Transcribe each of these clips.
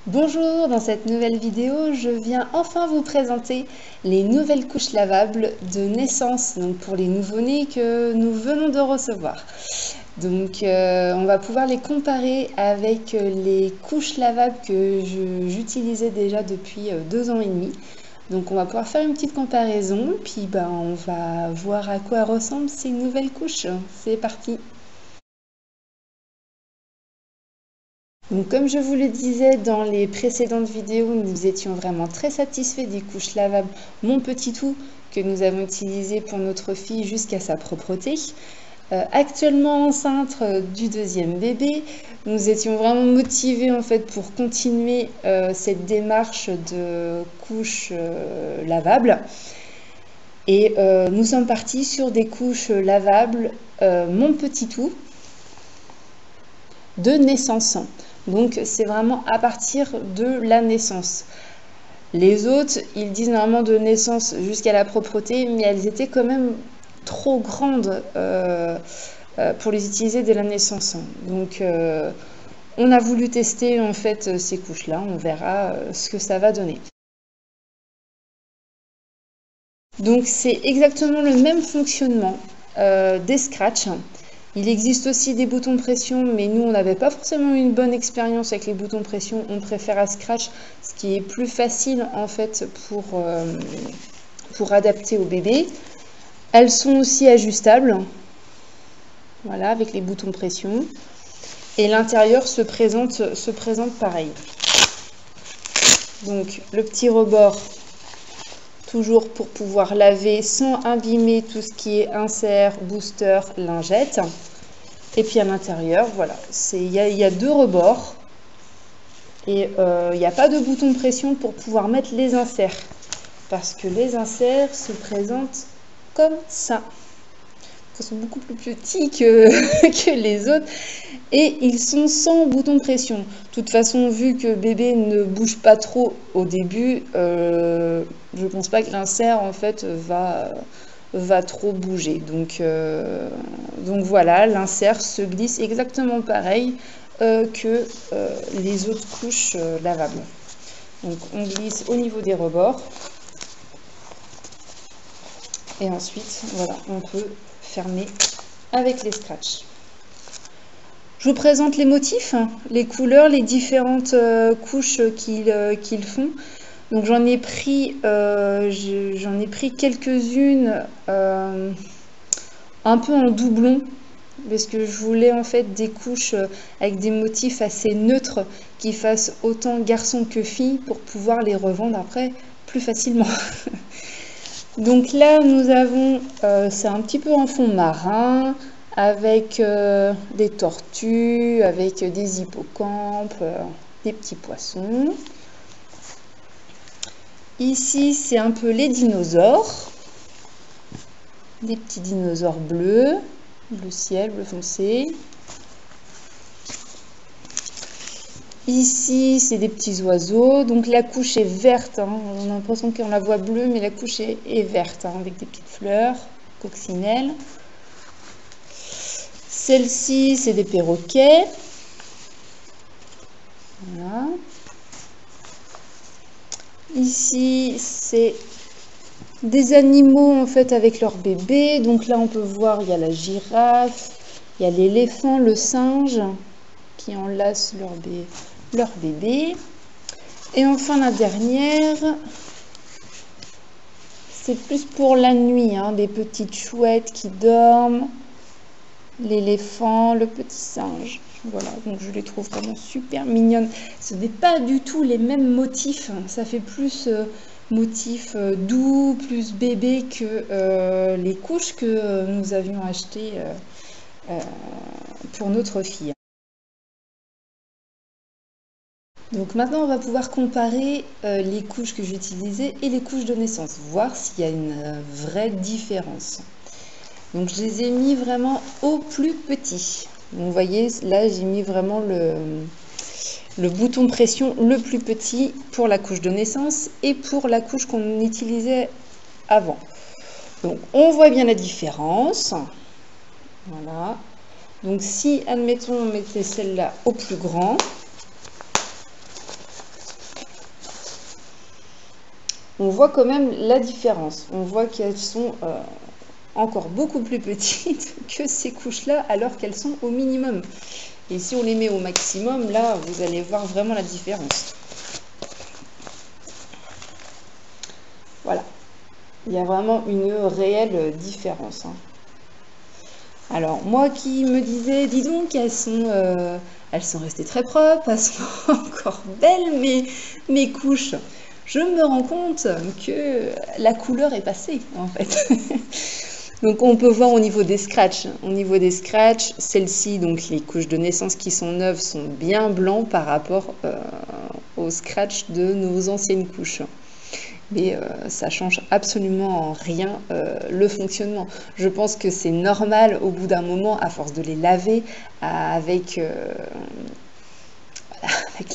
Bonjour, dans cette nouvelle vidéo, je viens enfin vous présenter les nouvelles couches lavables de naissance, donc pour les nouveau-nés que nous venons de recevoir. Donc on va pouvoir les comparer avec les couches lavables que j'utilisais déjà depuis 2 ans et demi. Donc on va pouvoir faire une petite comparaison, puis on va voir à quoi ressemblent ces nouvelles couches. C'est parti! Donc, comme je vous le disais dans les précédentes vidéos, nous étions vraiment très satisfaits des couches lavables Mon Petit Tout que nous avons utilisées pour notre fille jusqu'à sa propreté. Actuellement enceinte du deuxième bébé, nous étions vraiment motivés en fait pour continuer cette démarche de couches lavables. Et nous sommes partis sur des couches lavables Mon Petit Tout de naissance. Donc c'est vraiment à partir de la naissance. Les autres, ils disent normalement de naissance jusqu'à la propreté, mais elles étaient quand même trop grandes pour les utiliser dès la naissance. Donc on a voulu tester en fait ces couches-là, on verra ce que ça va donner. Donc c'est exactement le même fonctionnement des scratchs. Il existe aussi des boutons pression, mais nous, on n'avait pas forcément une bonne expérience avec les boutons pression. On préfère à Scratch, ce qui est plus facile en fait pour adapter au bébé. Elles sont aussi ajustables, voilà, avec les boutons pression. Et l'intérieur se présente pareil. Donc, le petit rebord, toujours pour pouvoir laver sans abîmer tout ce qui est insert, booster, lingette. Et puis à l'intérieur, voilà, il y a 2 rebords. Et il n'y a pas de bouton de pression pour pouvoir mettre les inserts. Parce que les inserts se présentent comme ça. Ils sont beaucoup plus petits que les autres. Et ils sont sans bouton de pression. De toute façon, vu que bébé ne bouge pas trop au début, je ne pense pas que l'insert en fait va trop bouger. Donc voilà, l'insert se glisse exactement pareil que les autres couches lavables. Donc on glisse au niveau des rebords. Et ensuite, voilà, on peut fermer avec les scratchs. Je vous présente les motifs, les couleurs, les différentes couches qu'ils font. Donc j'en ai pris quelques-unes un peu en doublon, parce que je voulais en fait des couches avec des motifs assez neutres qui fassent autant garçon que fille pour pouvoir les revendre après plus facilement. Donc là nous avons, c'est un petit peu en fond marin, avec des tortues, avec des hippocampes, des petits poissons. Ici, c'est un peu les dinosaures. Des petits dinosaures bleus, bleu ciel, bleu foncé. Ici, c'est des petits oiseaux. Donc la couche est verte. On a l'impression qu'on la voit bleue, mais la couche est verte, avec des petites fleurs, coccinelles. Celle-ci, c'est des perroquets. Voilà. Ici, c'est des animaux en fait avec leur bébé. Donc là, on peut voir, il y a la girafe, il y a l'éléphant, le singe qui enlacent leur bébé. Et enfin, la dernière, c'est plus pour la nuit, des petites chouettes qui dorment, l'éléphant, le petit singe. Voilà, donc je les trouve vraiment super mignonnes. Ce n'est pas du tout les mêmes motifs. Ça fait plus motif doux, plus bébé que les couches que nous avions achetées pour notre fille. Donc maintenant, on va pouvoir comparer les couches que j'utilisais et les couches de naissance, voir s'il y a une vraie différence. Donc je les ai mis vraiment au plus petit. Vous voyez, là j'ai mis vraiment le bouton pression le plus petit pour la couche de naissance et pour la couche qu'on utilisait avant. Donc on voit bien la différence. Voilà. Donc si, admettons, on mettait celle-là au plus grand, on voit quand même la différence. On voit qu'elles sont encore beaucoup plus petites que ces couches-là, alors qu'elles sont au minimum. Et si on les met au maximum, là, vous allez voir vraiment la différence. Voilà. Il y a vraiment une réelle différence. Hein. Alors, moi qui me disais, dis donc, elles sont restées très propres, elles sont encore belles, mes couches. Je me rends compte que la couleur est passée, en fait. Donc, on peut voir au niveau des scratchs. Au niveau des scratchs, celles-ci, donc les couches de naissance qui sont neuves, sont bien blancs par rapport aux scratchs de nos anciennes couches. Mais ça change absolument en rien le fonctionnement. Je pense que c'est normal au bout d'un moment, à force de les laver avec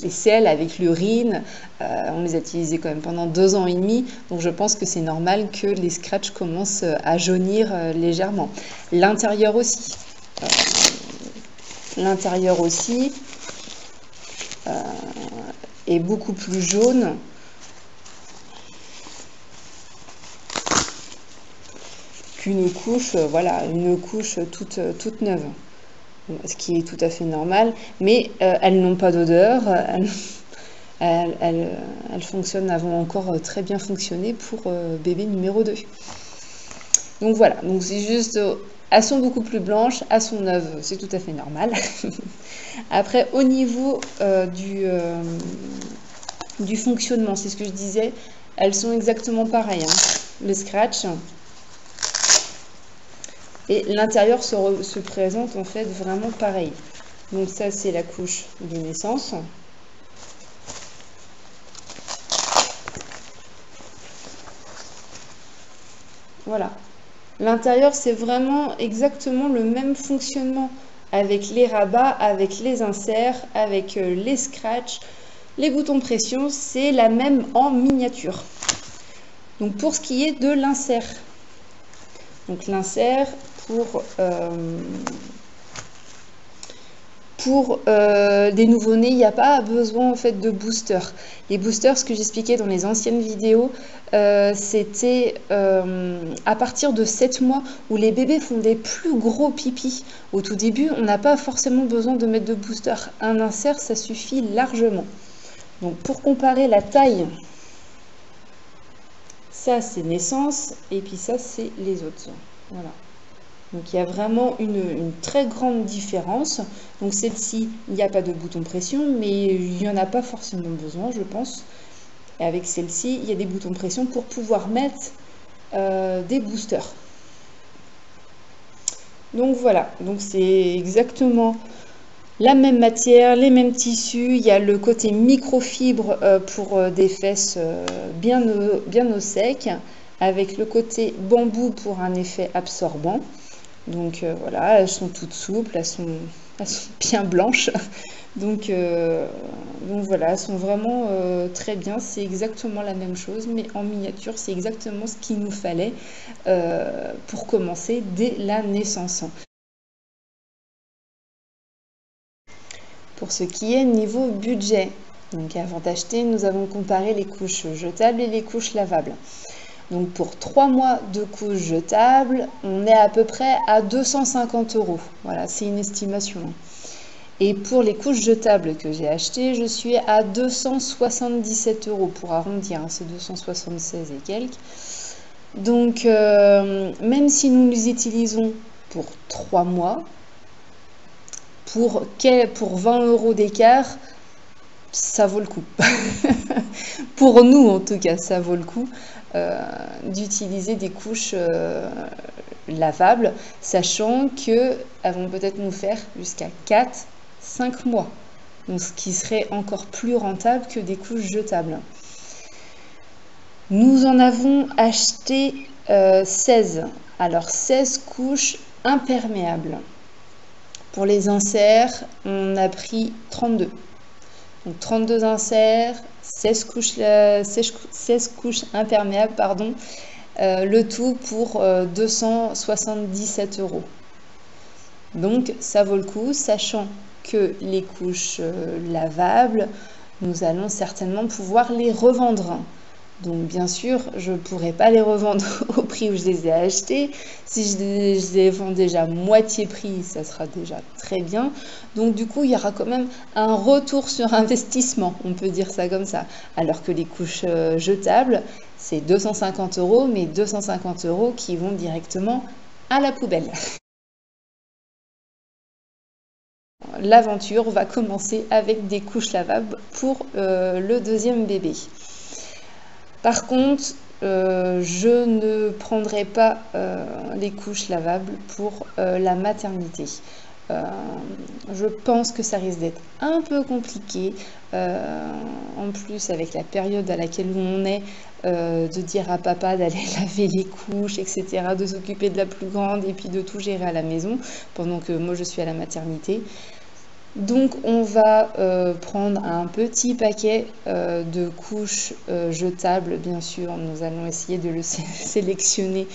les selles, avec l'urine. On les a utilisés quand même pendant 2 ans et demi. Donc je pense que c'est normal que les scratchs commencent à jaunir légèrement. L'intérieur aussi. L'intérieur aussi est beaucoup plus jaune. Qu'une couche, voilà, une couche toute neuve, ce qui est tout à fait normal, mais elles n'ont pas d'odeur, elles fonctionnent, elles vont encore très bien fonctionner pour bébé numéro 2. Donc voilà, donc c'est juste, elles sont beaucoup plus blanches, elles sont neuves, c'est tout à fait normal. Après, au niveau du fonctionnement, c'est ce que je disais, elles sont exactement pareilles, hein. Le scratch. Et l'intérieur se présente en fait vraiment pareil. Donc ça, c'est la couche de naissance. Voilà. L'intérieur, c'est vraiment exactement le même fonctionnement avec les rabats, avec les inserts, avec les scratchs, les boutons pression. C'est la même en miniature. Donc pour ce qui est de l'insert. Donc l'insert, pour des nouveau-nés, il n'y a pas besoin en fait de booster. Les boosters, ce que j'expliquais dans les anciennes vidéos, c'était à partir de 7 mois où les bébés font des plus gros pipis. Au tout début, on n'a pas forcément besoin de mettre de booster. Un insert, ça suffit largement. Donc pour comparer la taille, ça c'est naissance et puis ça c'est les autres. Voilà. Donc il y a vraiment une très grande différence. Donc celle-ci, il n'y a pas de bouton pression, mais il n'y en a pas forcément besoin, je pense. Et avec celle-ci, il y a des boutons pression pour pouvoir mettre des boosters. Donc voilà, donc c'est exactement la même matière, les mêmes tissus. Il y a le côté microfibre pour des fesses bien au sec, avec le côté bambou pour un effet absorbant. Donc voilà, elles sont toutes souples, elles sont bien blanches. Donc voilà, elles sont vraiment très bien. C'est exactement la même chose, mais en miniature, c'est exactement ce qu'il nous fallait pour commencer dès la naissance. Pour ce qui est niveau budget, donc avant d'acheter, nous avons comparé les couches jetables et les couches lavables. Donc pour 3 mois de couches jetables, on est à peu près à 250 €. Voilà, c'est une estimation. Et pour les couches jetables que j'ai achetées, je suis à 277 € pour arrondir, hein, c'est 276 et quelques. Donc même si nous les utilisons pour 3 mois, pour 20 € d'écart, ça vaut le coup. Pour nous, en tout cas, ça vaut le coup d'utiliser des couches lavables, sachant qu'elles vont peut-être nous faire jusqu'à 4-5 mois. Donc, ce qui serait encore plus rentable que des couches jetables. Nous en avons acheté 16. Alors, 16 couches imperméables. Pour les inserts, on a pris 32. Donc 32 inserts, 16 couches imperméables, pardon, le tout pour 277 €. Donc ça vaut le coup, sachant que les couches lavables, nous allons certainement pouvoir les revendre. Donc bien sûr, je ne pourrais pas les revendre au prix où je les ai achetés. Si je les vends déjà moitié prix, ça sera déjà très bien. Donc du coup, il y aura quand même un retour sur investissement, on peut dire ça comme ça. Alors que les couches jetables, c'est 250 €, mais 250 € qui vont directement à la poubelle. L'aventure va commencer avec des couches lavables pour le deuxième bébé. Par contre, je ne prendrai pas les couches lavables pour la maternité. Je pense que ça risque d'être un peu compliqué, en plus avec la période à laquelle on est, de dire à papa d'aller laver les couches, etc., de s'occuper de la plus grande et puis de tout gérer à la maison, pendant que moi je suis à la maternité. Donc on va prendre un petit paquet de couches jetables, bien sûr. Nous allons essayer de le sélectionner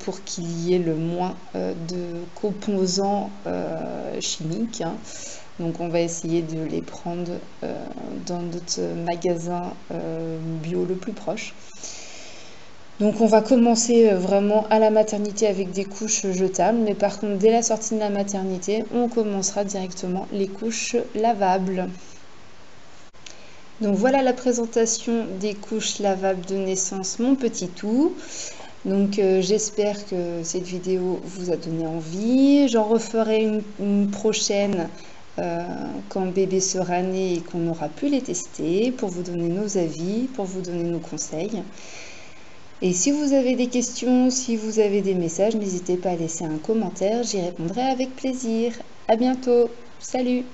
pour qu'il y ait le moins de composants chimiques, hein. Donc on va essayer de les prendre dans notre magasin bio le plus proche. Donc on va commencer vraiment à la maternité avec des couches jetables, mais par contre dès la sortie de la maternité, on commencera directement les couches lavables. Donc voilà la présentation des couches lavables de naissance, mon petit tout. Donc j'espère que cette vidéo vous a donné envie. J'en referai une prochaine quand bébé sera né et qu'on aura pu les tester, pour vous donner nos avis, pour vous donner nos conseils. Et si vous avez des questions, si vous avez des messages, n'hésitez pas à laisser un commentaire, j'y répondrai avec plaisir. À bientôt, salut!